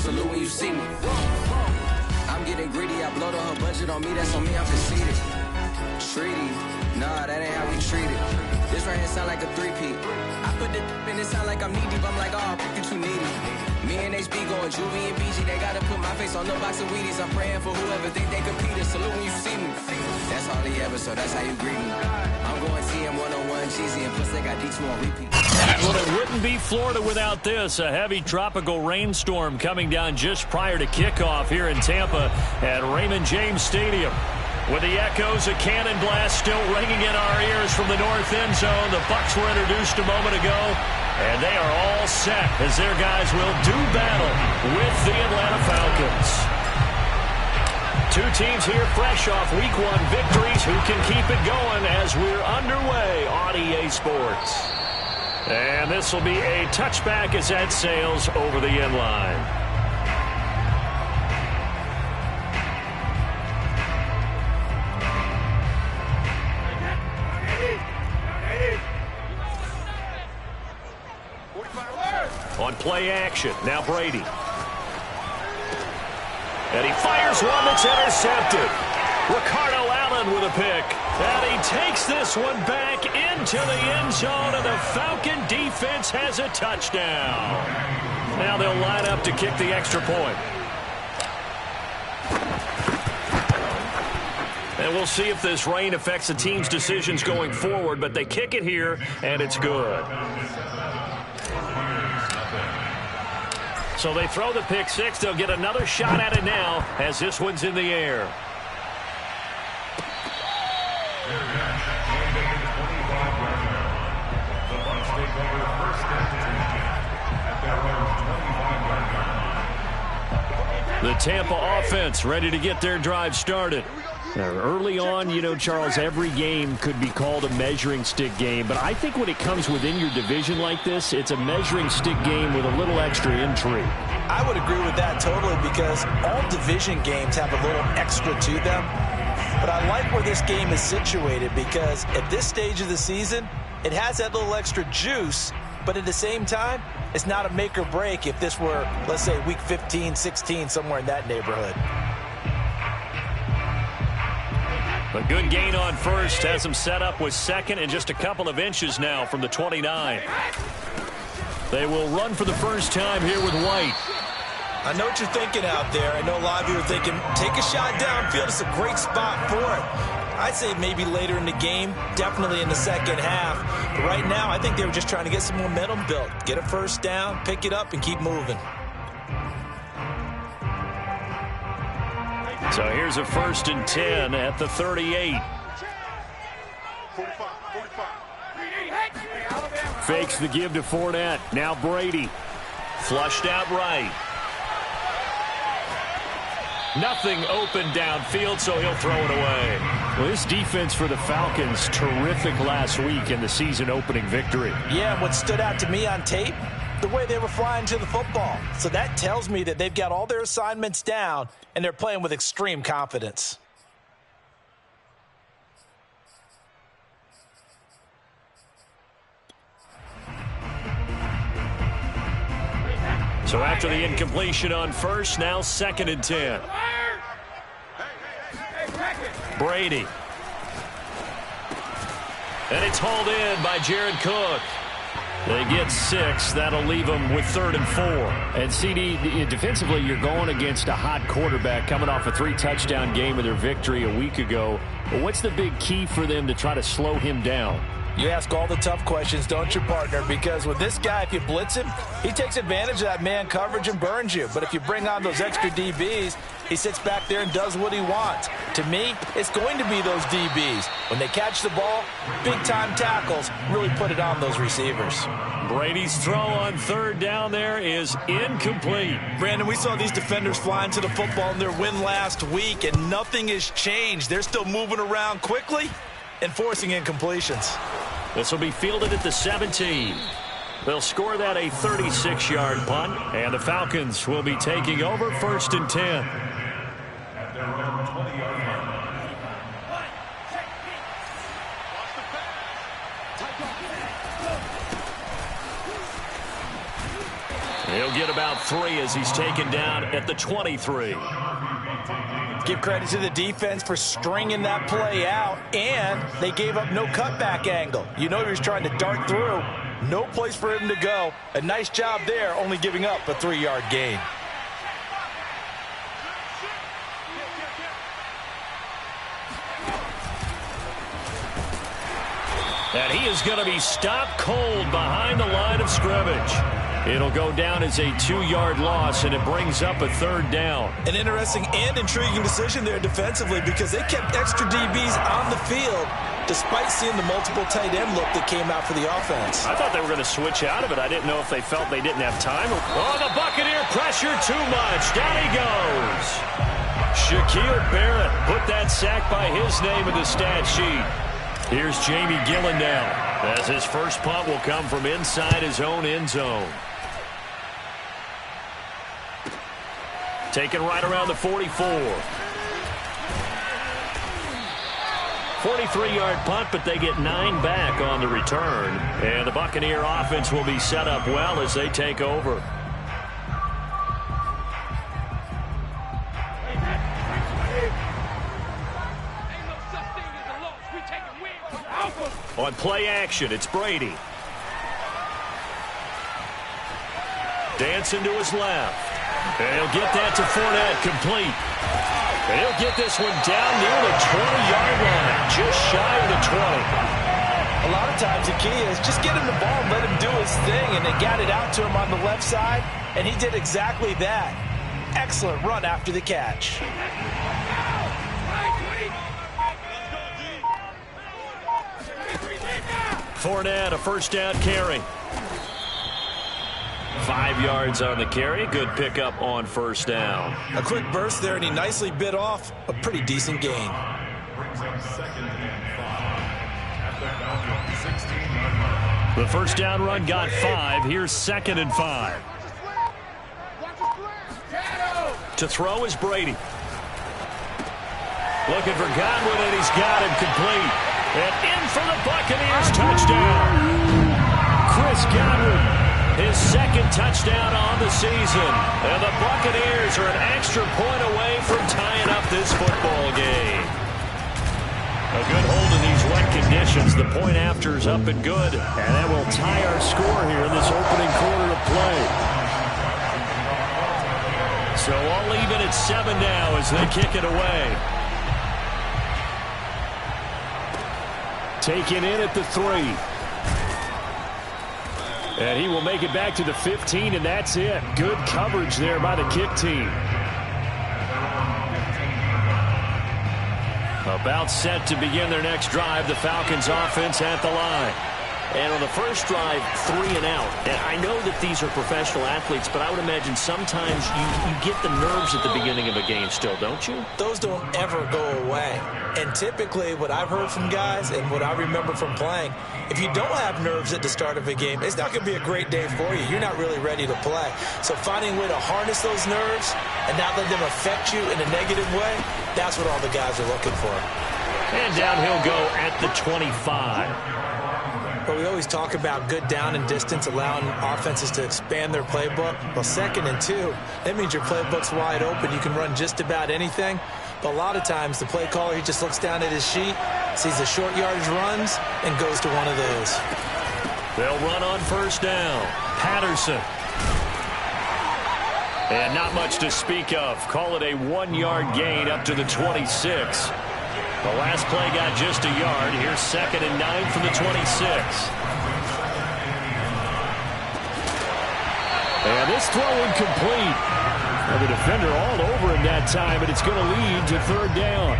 Salute when you see me. I'm getting greedy, I blow the whole budget on me, that's on me, I'm conceited. Treaty, nah, that ain't how we treat it. This right here sound like a three-peat. I put the in it sound like I'm knee deep, I'm like, oh, you too needy. Me and HB going Juvie and BG, they gotta put my face on the box of Wheaties. I'm praying for whoever think they compete. Salute when you see me. That's all he ever, so that's how you greet me. I'm going TM101 cheesy and plus they got D2 on repeat. Well, it wouldn't be Florida without this. A heavy tropical rainstorm coming down just prior to kickoff here in Tampa at Raymond James Stadium. With the echoes of Cannon Blast still ringing in our ears from the north end zone, the Bucs were introduced a moment ago, and they are all set as their guys will do battle with the Atlanta Falcons. Two teams here fresh off Week 1 victories who can keep it going as we're underway on EA Sports. And this will be a touchback as that sails over the end line. On play action, now Brady. And he fires one that's intercepted. Ricardo Allen with a pick. And he takes this one back into the end zone, and the Falcon defense has a touchdown. Now they'll line up to kick the extra point. And we'll see if this rain affects the team's decisions going forward, but they kick it here, and it's good. So they throw the pick six. They'll get another shot at it now as this one's in the air. The Tampa offense ready to get their drive started. Now, early on, you know, Charles, every game could be called a measuring stick game. But I think when it comes within your division like this, it's a measuring stick game with a little extra intrigue. I would agree with that totally because all division games have a little extra to them. But I like where this game is situated because at this stage of the season, it has that little extra juice. But at the same time, it's not a make or break if this were, let's say, week 15, 16, somewhere in that neighborhood. A good gain on first has him set up with second and just a couple of inches now from the 29. They will run for the first time here with White. I know what you're thinking out there. I know a lot of you are thinking, take a shot downfield. It's a great spot for it. I'd say maybe later in the game, definitely in the second half. But right now, I think they were just trying to get some momentum built. Get a first down, pick it up, and keep moving. So here's a 1st and 10 at the 38. Fakes the give to Fournette. Now Brady. Flushed out right. Nothing open downfield, so he'll throw it away. Well, this defense for the Falcons, terrific last week in the season-opening victory. Yeah, and what stood out to me on tape, the way they were flying to the football. So that tells me that they've got all their assignments down, and they're playing with extreme confidence. So after the incompletion on first, now 2nd and 10. Brady. And it's hauled in by Jared Cook. They get 6. That'll leave them with 3rd and 4. And CD, defensively, you're going against a hot quarterback coming off a 3-touchdown game with their victory a week ago. But what's the big key for them to try to slow him down? You ask all the tough questions, don't you, partner? Because with this guy, if you blitz him, he takes advantage of that man coverage and burns you. But if you bring on those extra DBs, he sits back there and does what he wants. To me, it's going to be those DBs. When they catch the ball, big-time tackles really put it on those receivers. Brady's throw on 3rd down there is incomplete. Brandon, we saw these defenders flying to the football in their win last week, and nothing has changed. They're still moving around quickly and forcing incompletions. This will be fielded at the 17. They'll score that a 36-yard punt, and the Falcons will be taking over 1st and 10. He'll get about 3 as he's taken down at the 23. Give credit to the defense for stringing that play out, and they gave up no cutback angle. You know he was trying to dart through. No place for him to go. A nice job there, only giving up a 3-yard gain. And he is going to be stopped cold behind the line of scrimmage. It'll go down as a 2-yard loss, and it brings up a 3rd down. An interesting and intriguing decision there defensively because they kept extra DBs on the field despite seeing the multiple tight end look that came out for the offense. I thought they were going to switch out of it. I didn't know if they felt they didn't have time. Oh, the Buccaneer pressure too much. Down he goes. Shaquille Barrett put that sack by his name in the stat sheet. Here's Jamie Gillen now, as his first punt will come from inside his own end zone. Taken right around the 44. 43-yard punt, but they get 9 back on the return. And the Buccaneer offense will be set up well as they take over. On play action, it's Brady. Dancing to his left. And he'll get that to Fournette, complete. And he'll get this one down near the 20-yard line, just shy of the 20. A lot of times the key is just get him the ball and let him do his thing, and they got it out to him on the left side, and he did exactly that. Excellent run after the catch. Fournette, a first down carry. 5 yards on the carry. Good pickup on first down. A quick burst there, and he nicely bit off a pretty decent gain. The first down run got 5. Here's 2nd and 5. To throw is Brady. Looking for Godwin, and he's got him complete. And in for the Buccaneers touchdown. Chris Godwin, his 2nd touchdown on the season. And the Buccaneers are an extra point away from tying up this football game. A good hold in these wet conditions. The point after is up and good. And that will tie our score here in this opening quarter of play. So all even at 7 now as they kick it away. Taken in at the 3. And he will make it back to the 15, and that's it. Good coverage there by the kick team. About set to begin their next drive. The Falcons offense at the line. And on the first drive, 3 and out. And I know that these are professional athletes, but I would imagine sometimes you get the nerves at the beginning of a game still, don't you? Those don't ever go away. And typically what I've heard from guys and what I remember from playing, if you don't have nerves at the start of a game, it's not going to be a great day for you. You're not really ready to play. So finding a way to harness those nerves and not let them affect you in a negative way, that's what all the guys are looking for. And down he'll go at the 25. But we always talk about good down and distance, allowing offenses to expand their playbook. Well, 2nd and 2, that means your playbook's wide open. You can run just about anything. But a lot of times, the play caller, he just looks down at his sheet, sees the short yardage runs, and goes to one of those. They'll run on first down. Patterson. And not much to speak of. Call it a 1-yard gain up to the 26. The last play got just a yard. Here's 2nd and 9 from the 26. And this throw incomplete. Well, the defender all over him that time, but it's going to lead to 3rd down.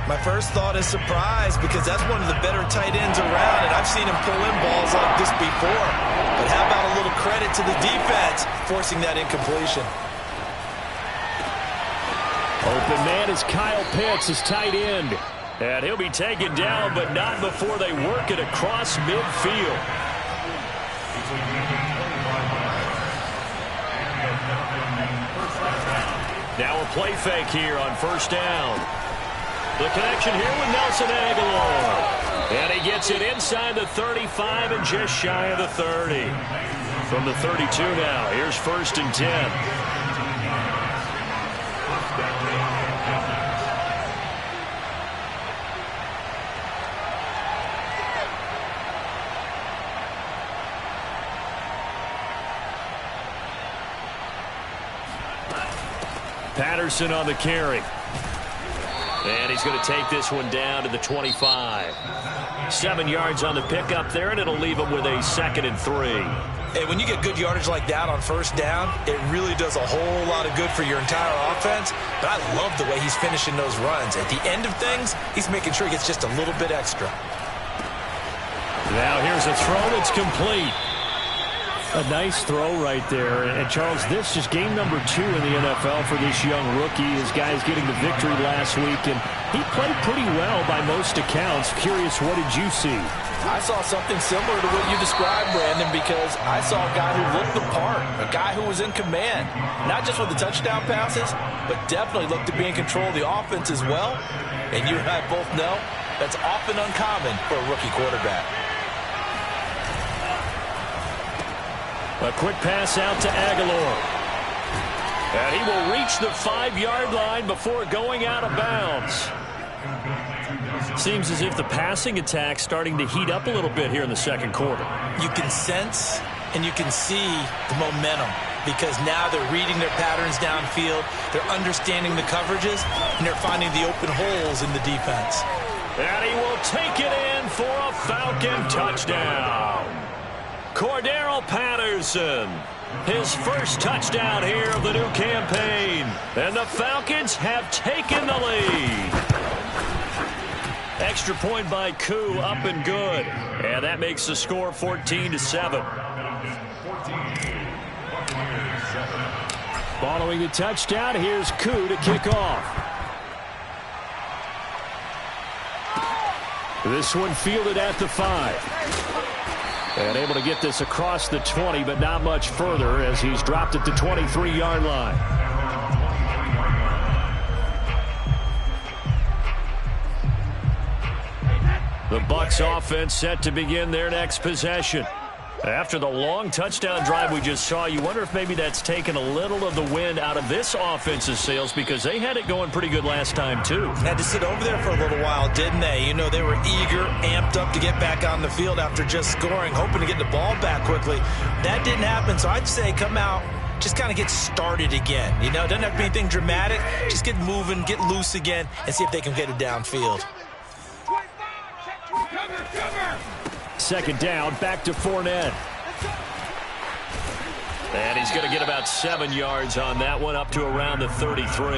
My first thought is surprise because that's one of the better tight ends around, and I've seen him pull in balls like this before. But how about a little credit to the defense forcing that incompletion? Open man is Kyle Pitts, his tight end. And he'll be taken down, but not before they work it across midfield. Now a play fake here on first down. The connection here with Nelson Aguilar. And he gets it inside the 35 and just shy of the 30. From the 32 now, here's 1st and 10. Patterson on the carry. And he's going to take this one down to the 25. 7 yards on the pickup there, and it'll leave him with a 2nd and 3. Hey, when you get good yardage like that on 1st down, it really does a whole lot of good for your entire offense. But I love the way he's finishing those runs. At the end of things, he's making sure he gets just a little bit extra. Now here's a throw that's complete. A nice throw right there. And, Charles, this is game number 2 in the NFL for this young rookie. His guys getting the victory last week, and he played pretty well by most accounts. Curious, what did you see? I saw something similar to what you described, Brandon, because I saw a guy who looked the part, a guy who was in command, not just with the touchdown passes, but definitely looked to be in control of the offense as well. And you and I both know that's often uncommon for a rookie quarterback. A quick pass out to Aguilar. And he will reach the 5-yard line before going out of bounds. Seems as if the passing attack's starting to heat up a little bit here in the second quarter. You can sense and you can see the momentum because now they're reading their patterns downfield, they're understanding the coverages, and they're finding the open holes in the defense. And he will take it in for a Falcon touchdown. Cordero Patterson, his first touchdown here of the new campaign. And the Falcons have taken the lead. Extra point by Koo, up and good. And that makes the score 14-7. Following the touchdown, here's Koo to kick off. This one fielded at the 5. And able to get this across the 20, but not much further as he's dropped at the 23-yard line. The Bucs offense set to begin their next possession. After the long touchdown drive we just saw, you wonder if maybe that's taken a little of the wind out of this offense's sails because they had it going pretty good last time, too. Had to sit over there for a little while, didn't they? You know, they were eager, amped up to get back on the field after just scoring, hoping to get the ball back quickly. That didn't happen, so I'd say come out, just kind of get started again. You know, it doesn't have to be anything dramatic. Just get moving, get loose again, and see if they can get it downfield. Second down, back to Fournette. And he's going to get about 7 yards on that one, up to around the 33.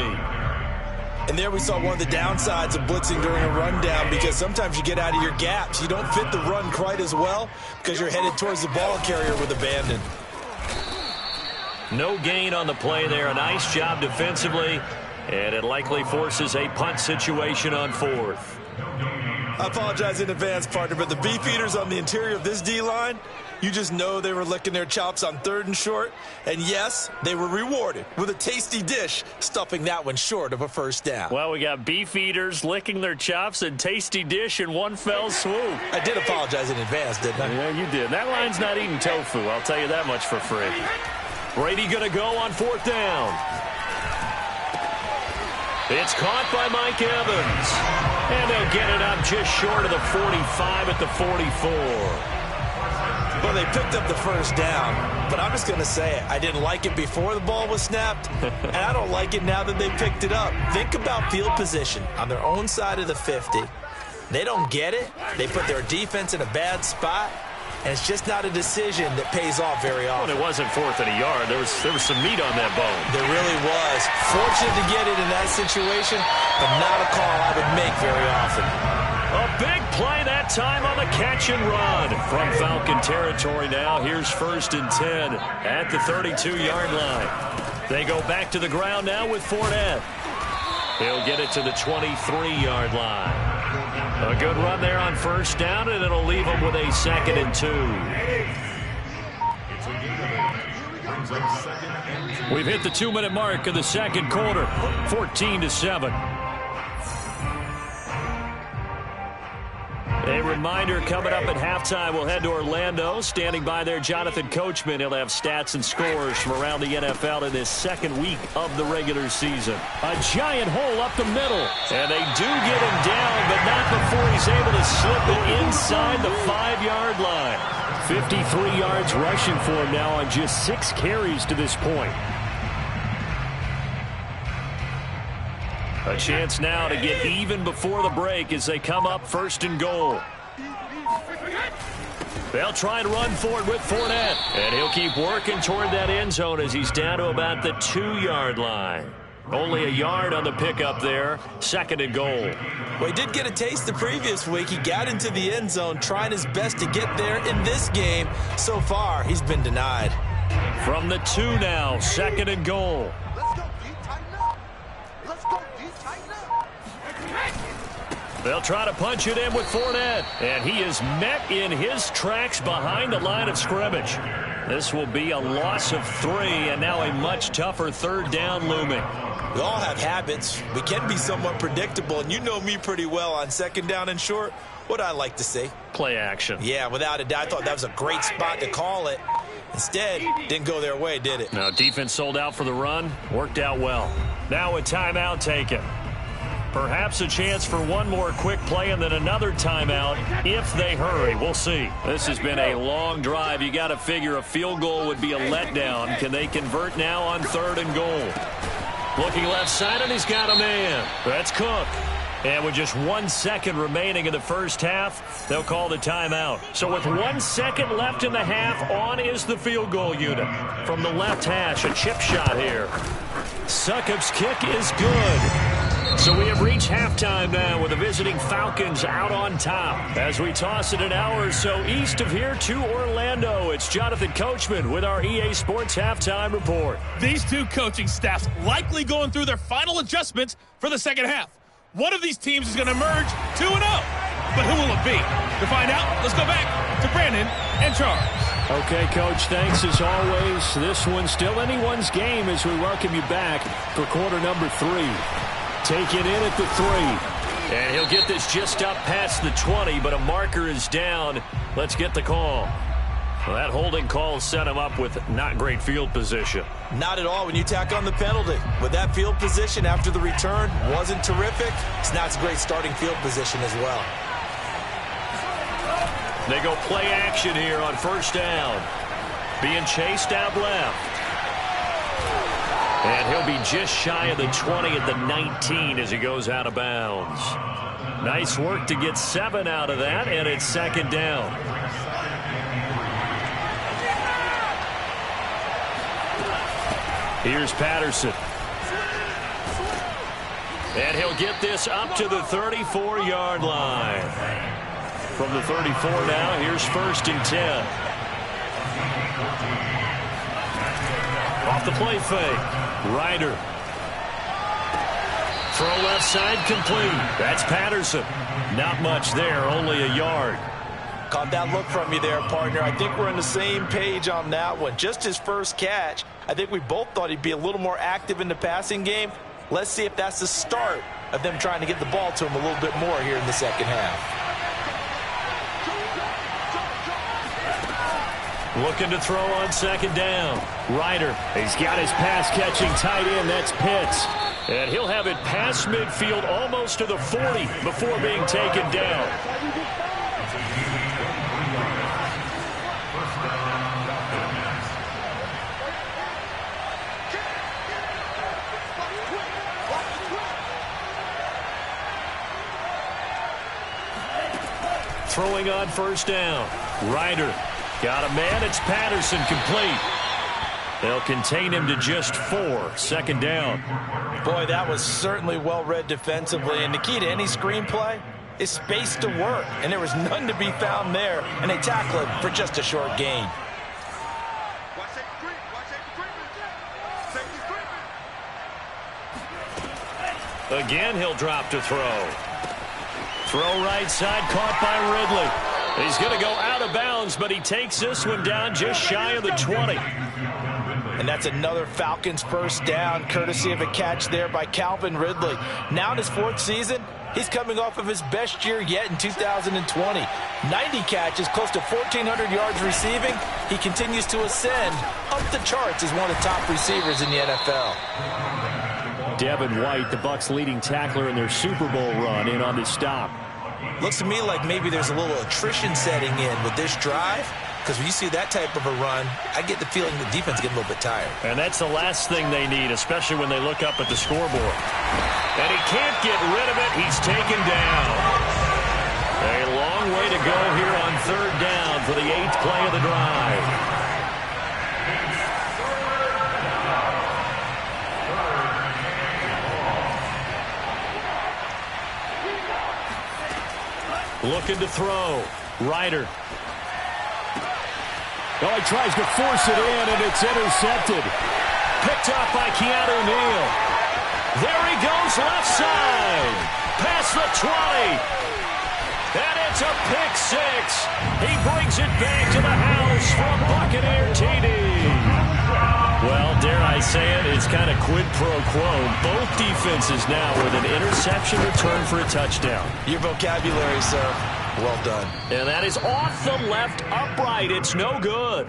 And there we saw one of the downsides of blitzing during a rundown because sometimes you get out of your gaps. You don't fit the run quite as well because you're headed towards the ball carrier with abandon. No gain on the play there. A nice job defensively, and it likely forces a punt situation on 4th. I apologize in advance, partner, but the beefeaters on the interior of this D-line, you just know they were licking their chops on 3rd and short. And, yes, they were rewarded with a tasty dish, stuffing that one short of a 1st down. Well, we got beefeaters licking their chops and tasty dish in one fell swoop. I did apologize in advance, didn't I? Yeah, you did. That line's not eating tofu, I'll tell you that much for free. Brady going to go on 4th down. It's caught by Mike Evans. And they'll get it up just short of the 45 at the 44. Well, they picked up the 1st down, but I'm just going to say it. I didn't like it before the ball was snapped, and I don't like it now that they picked it up. Think about field position on their own side of the 50. They don't get it. They put their defense in a bad spot. And it's just not a decision that pays off very often. Well, it wasn't 4th and a yard. There was some meat on that bone. There really was. Fortunate to get it in that situation, but not a call I would make very often. A big play that time on the catch and run. From Falcon territory now, here's 1st and 10 at the 32-yard line. They go back to the ground now with Fournette. He'll get it to the 23-yard line. A good run there on 1st down, and it'll leave him with a 2nd and 2. We've hit the 2-minute mark of the second quarter, 14-7. A reminder, coming up at halftime, we'll head to Orlando. Standing by there, Jonathan Coachman. He'll have stats and scores from around the NFL in his second week of the regular season. A giant hole up the middle. And they do get him down, but not before he's able to slip it inside the 5-yard line. 53 yards rushing for him now on just 6 carries to this point. A chance now to get even before the break as they come up 1st and goal. They'll try and run for it with Fournette. And he'll keep working toward that end zone as he's down to about the 2-yard line. Only a yard on the pickup there. 2nd and goal. Well, he did get a taste the previous week. He got into the end zone trying his best to get there in this game. So far, he's been denied. From the 2 now, 2nd and goal. They'll try to punch it in with Fournette. And he is met in his tracks behind the line of scrimmage. This will be a loss of 3, and now a much tougher 3rd down looming. We all have habits. We can be somewhat predictable, and you know me pretty well on 2nd down and short. What I like to say? Play action. Yeah, without a doubt. I thought that was a great spot to call it. Instead, didn't go their way, did it? Now, defense sold out for the run. Worked out well. Now a timeout taken. Perhaps a chance for one more quick play and then another timeout if they hurry. We'll see. This has been a long drive. You got to figure a field goal would be a letdown. Can they convert now on 3rd and goal? Looking left side, and he's got a man. That's Cook. And with just 1 second remaining in the first half, they'll call the timeout. So with 1 second left in the half, on is the field goal unit. From the left hash, a chip shot here. Succop's kick is good. So we have reached halftime now with the visiting Falcons out on top. As we toss it an hour or so east of here to Orlando, it's Jonathan Coachman with our EA Sports Halftime Report. These two coaching staffs likely going through their final adjustments for the second half. One of these teams is going to emerge 2-0. But who will it be? To find out, let's go back to Brandon and Charles. Okay, Coach, thanks as always. This one's still anyone's game as we welcome you back for quarter number 3. Take it in at the 3. And he'll get this just up past the 20, but a marker is down. Let's get the call. Well, that holding call set him up with not great field position. Not at all when you tack on the penalty. With that field position after the return wasn't terrific, it's not a great starting field position as well. They go play action here on 1st down. Being chased out left. And he'll be just shy of the 20 at the 19 as he goes out of bounds. Nice work to get 7 out of that, and it's 2nd down. Here's Patterson. And he'll get this up to the 34-yard line. From the 34 now, here's 1st and 10. Off the play fake. Ryder. Throw left side complete. That's Patterson. Not much there, only a yard. Caught that look from you there, partner. I think we're on the same page on that one. Just his first catch. I think we both thought he'd be a little more active in the passing game. Let's see if that's the start of them trying to get the ball to him a little bit more here in the second half. Looking to throw on 2nd down. Ryder. He's got his pass-catching tight end. That's Pitts. And he'll have it past midfield almost to the 40 before being taken down. Throwing on 1st down. Ryder. Got a man. It's Patterson complete. They'll contain him to just 4. 2nd down. Boy, that was certainly well read defensively. And the key to any screenplay is space to work. And there was none to be found there. And they tackle him for just a short gain. Again, he'll drop to throw. Throw right side, caught by Ridley. He's going to go out of bounds, but he takes this one down just shy of the 20. And that's another Falcons first down, courtesy of a catch there by Calvin Ridley. Now in his 4th season, he's coming off of his best year yet in 2020. 90 catches, close to 1,400 yards receiving. He continues to ascend up the charts as one of the top receivers in the NFL. Devin White, the Bucs' leading tackler in their Super Bowl run, in on the stop. Looks to me like maybe there's a little attrition setting in with this drive. Because when you see that type of a run, I get the feeling the defense getting a little bit tired. And that's the last thing they need, especially when they look up at the scoreboard. And he can't get rid of it. He's taken down. A long way to go here on 3rd down for the 8th play of the drive. Looking to throw. Ryder. Oh, he tries to force it in, and it's intercepted. Picked up by Keanu Neal. There he goes, left side. Past the 20. And it's a pick 6. He brings it back to the house for a Buccaneer TD. Well, dare I say it, it's kind of quid pro quo. Both defenses now with an interception return for a touchdown. Your vocabulary, sir. Well done. And that is off the left upright. It's no good.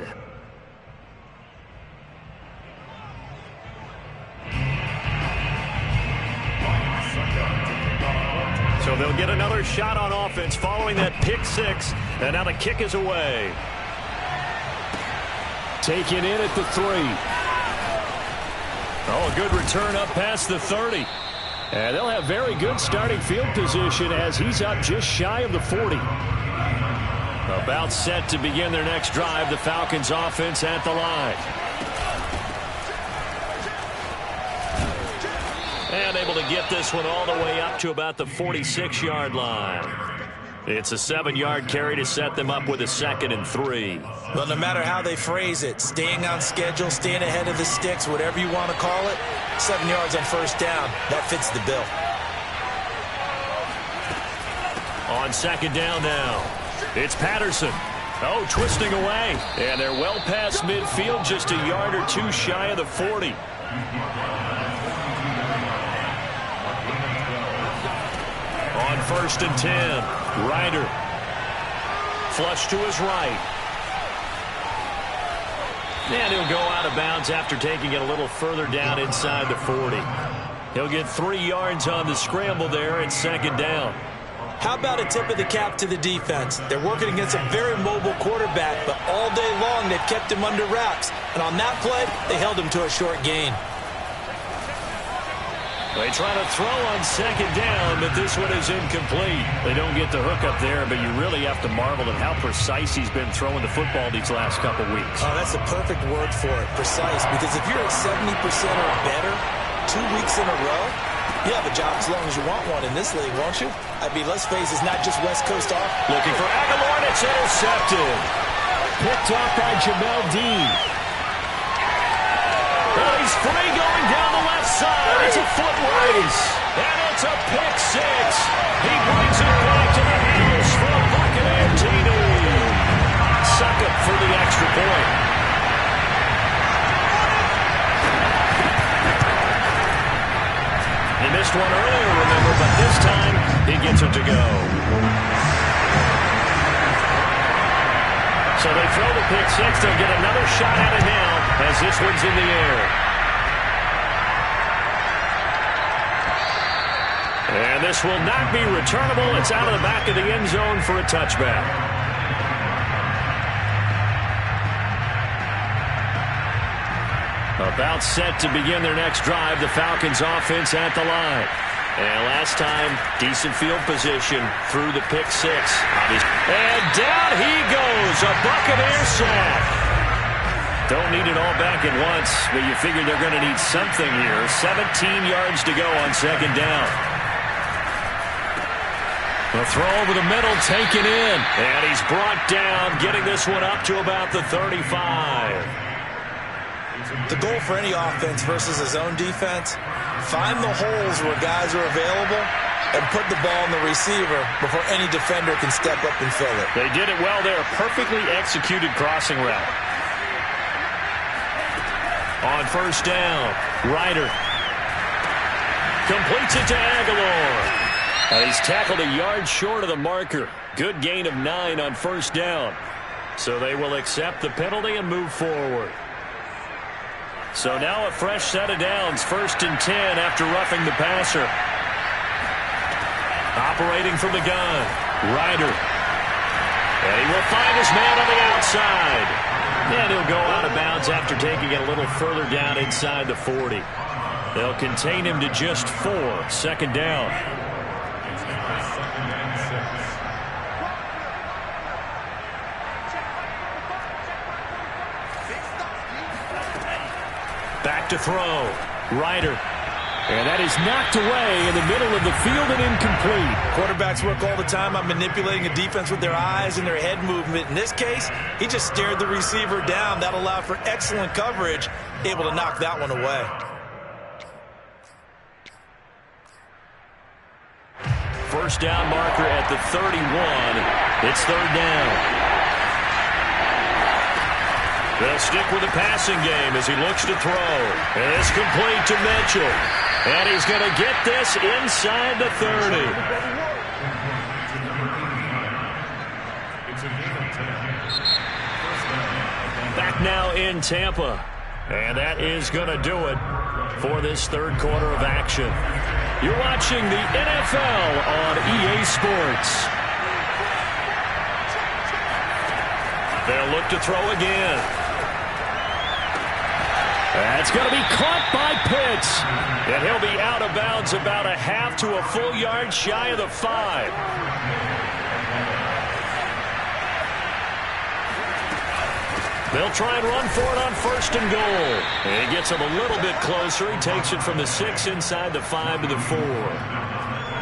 So they'll get another shot on offense following that pick 6. And now the kick is away. Taken in at the 3. Oh, a good return up past the 30. And they'll have very good starting field position as he's up just shy of the 40. About set to begin their next drive. The Falcons offense at the line. And able to get this one all the way up to about the 46-yard line. It's a 7-yard carry to set them up with a 2nd and 3. Well, no matter how they phrase it, staying on schedule, staying ahead of the sticks, whatever you want to call it, 7 yards on 1st down, that fits the bill. On 2nd down now, it's Patterson. Oh, twisting away. And they're well past midfield, just a yard or 2 shy of the 40. On 1st and 10. Ryder. Flush to his right. And he'll go out of bounds after taking it a little further down inside the 40. He'll get 3 yards on the scramble there at 2nd down. How about a tip of the cap to the defense? They're working against a very mobile quarterback, but all day long they've kept him under wraps. And on that play, they held him to a short gain. They try to throw on 2nd down, but this one is incomplete. They don't get the hook up there, but you really have to marvel at how precise he's been throwing the football these last couple weeks. Oh, that's the perfect word for it, precise. Because if you're at 70% or better 2 weeks in a row, you have a job as long as you want one in this league, won't you? I mean, let's face it, it's not just West Coast off. Looking for Aguilar, and it's intercepted. Picked off by Jamel Dean. Well, he's free going down the left side. It's a foot race. And it's a pick 6. He brings it back to the house for a Buccaneer TD. Second for the extra point. He missed one earlier, remember, but this time he gets it to go. So they throw the pick 6. They'll get another shot at it now as this one's in the air. And this will not be returnable. It's out of the back of the end zone for a touchback. About set to begin their next drive. The Falcons offense at the line. And last time, decent field position through the pick 6. And down he goes. A Buccaneer sack. Don't need it all back at once, but you figure they're going to need something here. 17 yards to go on 2nd down. The throw over the middle, taken in. And he's brought down, getting this one up to about the 35. The goal for any offense versus a zone defense, find the holes where guys are available and put the ball in the receiver before any defender can step up and fill it. They did it well there. Perfectly executed crossing route. On first down, Ryder completes it to Aguilar. And he's tackled a yard short of the marker. Good gain of 9 on first down. So they will accept the penalty and move forward. So now a fresh set of downs. 1st and 10 after roughing the passer. Operating from the gun, Ryder. And he will find his man on the outside. And he'll go out of bounds after taking it a little further down inside the 40. They'll contain him to just 4. 2nd down. Back to throw. Ryder. And that is knocked away in the middle of the field and incomplete. Quarterbacks work all the time on manipulating a defense with their eyes and their head movement. In this case, he just stared the receiver down. That allowed for excellent coverage, able to knock that one away. First down marker at the 31. It's 3rd down. They'll stick with the passing game as he looks to throw. And it's complete to Mitchell. And he's going to get this inside the 30. Back now in Tampa. And that is going to do it for this 3rd quarter of action. You're watching the NFL on EA Sports. They'll look to throw again. That's going to be caught by Pitts. And he'll be out of bounds about a half to a full yard shy of the 5. They'll try and run for it on 1st and goal. And he gets him a little bit closer. He takes it from the 6 inside the 5 to the 4.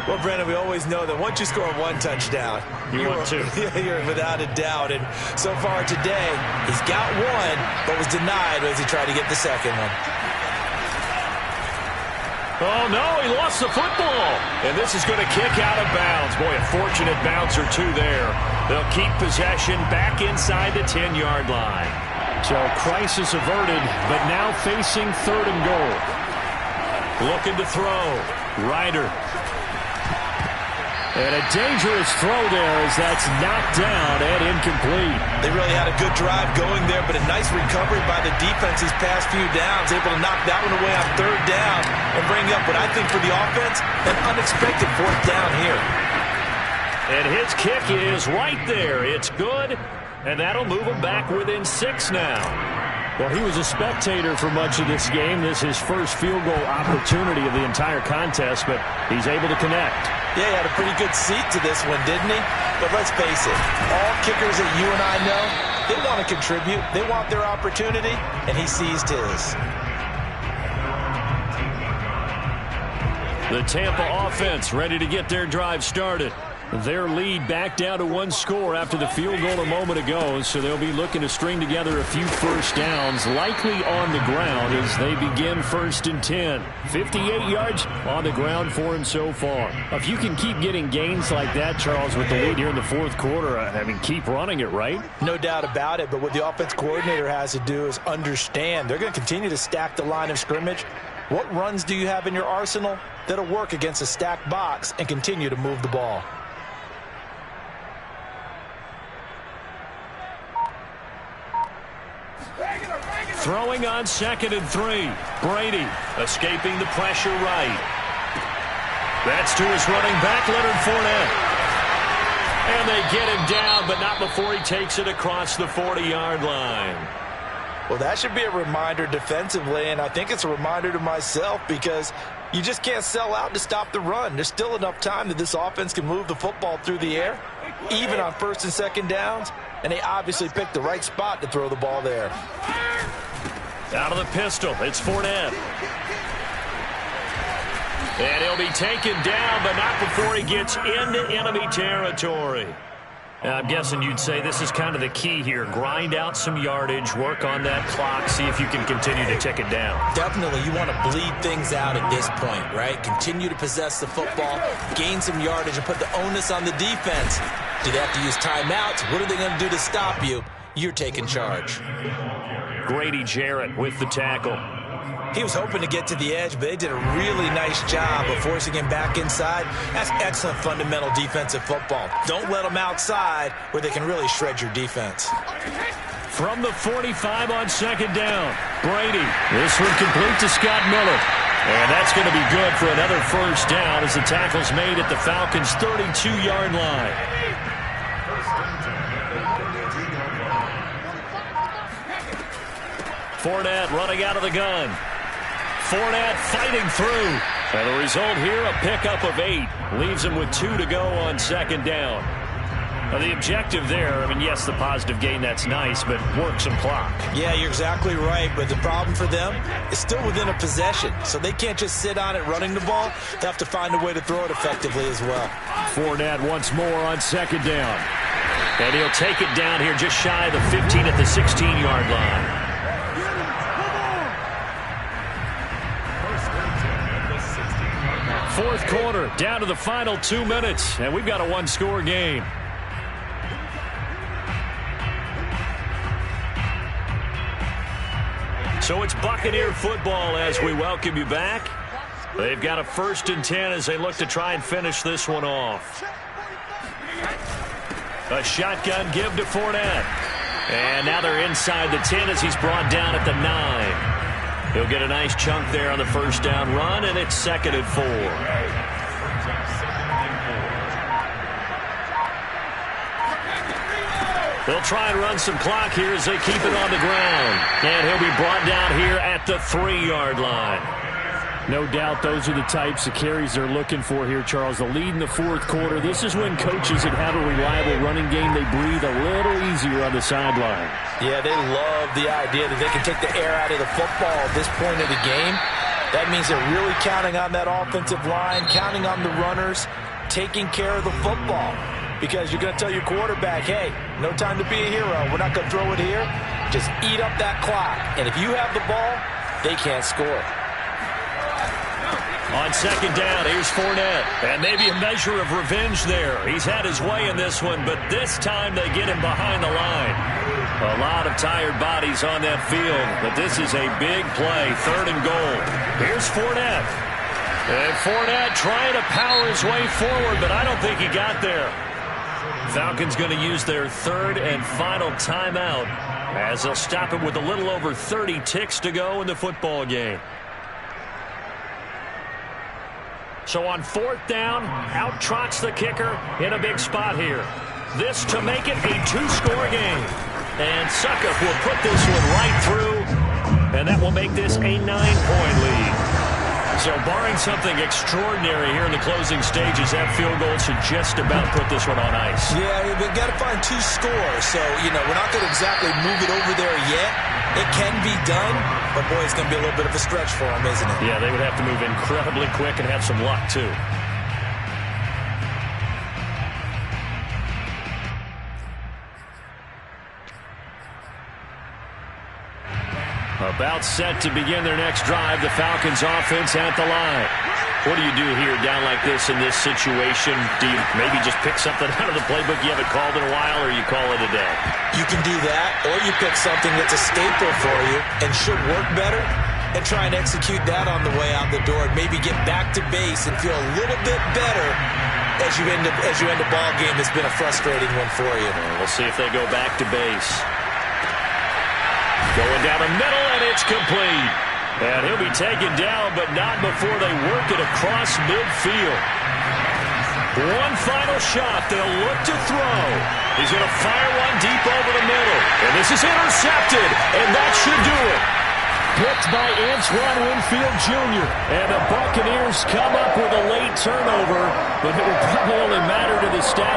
Well, Brandon, we always know that once you score 1 touchdown, you want 2. You're without a doubt. And so far today, he's got 1, but was denied as he tried to get the 2nd one. Oh, no, he lost the football. And this is going to kick out of bounds. Boy, a fortunate bounce or 2 there. They'll keep possession back inside the 10-yard line. So crisis averted, but now facing 3rd and goal. Looking to throw. Ryder. And a dangerous throw there as that's knocked down and incomplete. They really had a good drive going there, but a nice recovery by the defense these past few downs. Able to knock that one away on 3rd down and bring up what I think for the offense, an unexpected 4th down here. And his kick is right there. It's good, and that'll move him back within 6 now. Well, he was a spectator for much of this game. This is his first field goal opportunity of the entire contest, but he's able to connect. Yeah, he had a pretty good seat to this one, didn't he? But let's face it, all kickers that you and I know, they want to contribute. They want their opportunity, and he seized his. The Tampa offense ready to get their drive started. Their lead back down to 1 score after the field goal a moment ago, so they'll be looking to string together a few first downs, likely on the ground as they begin 1st and 10. 58 yards on the ground for him so far. If you can keep getting gains like that, Charles, with the lead here in the 4th quarter, I mean, keep running it, right? No doubt about it, but what the offense coordinator has to do is understand they're going to continue to stack the line of scrimmage. What runs do you have in your arsenal that'll work against a stacked box and continue to move the ball? Throwing on 2nd and 3. Brady escaping the pressure right. That's to his running back, Leonard Fournette. And they get him down, but not before he takes it across the 40-yard line. Well, that should be a reminder defensively, and I think it's a reminder to myself because you just can't sell out to stop the run. There's still enough time that this offense can move the football through the air, even on 1st and 2nd downs, and they obviously picked the right spot to throw the ball there. Out of the pistol, it's Fournette. And he'll be taken down, but not before he gets into enemy territory. I'm guessing you'd say this is kind of the key here. Grind out some yardage, work on that clock, see if you can continue to tick it down. Definitely, you want to bleed things out at this point, right? Continue to possess the football, gain some yardage, and put the onus on the defense. Do they have to use timeouts? What are they going to do to stop you? You're taking charge. Grady Jarrett with the tackle. He was hoping to get to the edge, but they did a really nice job of forcing him back inside. That's excellent fundamental defensive football. Don't let them outside where they can really shred your defense. From the 45 on second down, Brady. This one complete to Scott Miller. And that's going to be good for another first down as the tackle's made at the Falcons' 32-yard line. Fournette running out of the gun. Fournette fighting through. And the result here, a pickup of 8. Leaves him with 2 to go on second down. Now the objective there, I mean, yes, the positive gain, that's nice, but work some clock. Yeah, you're exactly right, but the problem for them is still within a possession, so they can't just sit on it running the ball. They have to find a way to throw it effectively as well. Fournette once more on second down. And he'll take it down here just shy of the 15 at the 16-yard line. Fourth quarter, down to the final 2 minutes, and we've got a one-score game. So it's Buccaneer football as we welcome you back. They've got a 1st and 10 as they look to try and finish this one off. A shotgun give to Fournette. And now they're inside the 10 as he's brought down at the 9. He'll get a nice chunk there on the first down run, and it's 2nd and 4. They'll try and run some clock here as they keep it on the ground. And he'll be brought down here at the 3-yard line. No doubt those are the types of carries they're looking for here, Charles. The lead in the fourth quarter. This is when coaches that have a reliable running game, they breathe a little easier on the sideline. Yeah, they love the idea that they can take the air out of the football at this point of the game. That means they're really counting on that offensive line, counting on the runners, taking care of the football. Because you're going to tell your quarterback, hey, no time to be a hero. We're not going to throw it here. Just eat up that clock. And if you have the ball, they can't score. On second down, here's Fournette. And maybe a measure of revenge there. He's had his way in this one, but this time they get him behind the line. A lot of tired bodies on that field, but this is a big play, 3rd and goal. Here's Fournette. And Fournette trying to power his way forward, but I don't think he got there. Falcons going to use their 3rd and final timeout as they'll stop it with a little over 30 ticks to go in the football game. So on 4th down, out trots the kicker in a big spot here. This to make it a 2-score game. And Succop will put this one right through, and that will make this a 9-point lead. So barring something extraordinary here in the closing stages, that field goal should just about put this one on ice. Yeah, we've got to find 2 scores. So, we're not going to exactly move it over there yet. It can be done, but, boy, it's going to be a little bit of a stretch for them, isn't it? Yeah, they would have to move incredibly quick and have some luck, too. About set to begin their next drive, the Falcons offense at the line. What do you do here down like this in this situation? Do you maybe just pick something out of the playbook you haven't called in a while, or you call it a day? You can do that, or you pick something that's a staple for you and should work better and try and execute that on the way out the door and maybe get back to base and feel a little bit better as you end a ball game that's been a frustrating one for you. We'll see if they go back to base. Going down the middle, and it's complete. And he'll be taken down, but not before they work it across midfield. One final shot. They'll look to throw. He's going to fire one deep over the middle. And this is intercepted, and that should do it. Picked by Antoine Winfield Jr. And the Buccaneers come up with a late turnover, but it will probably only matter to the stat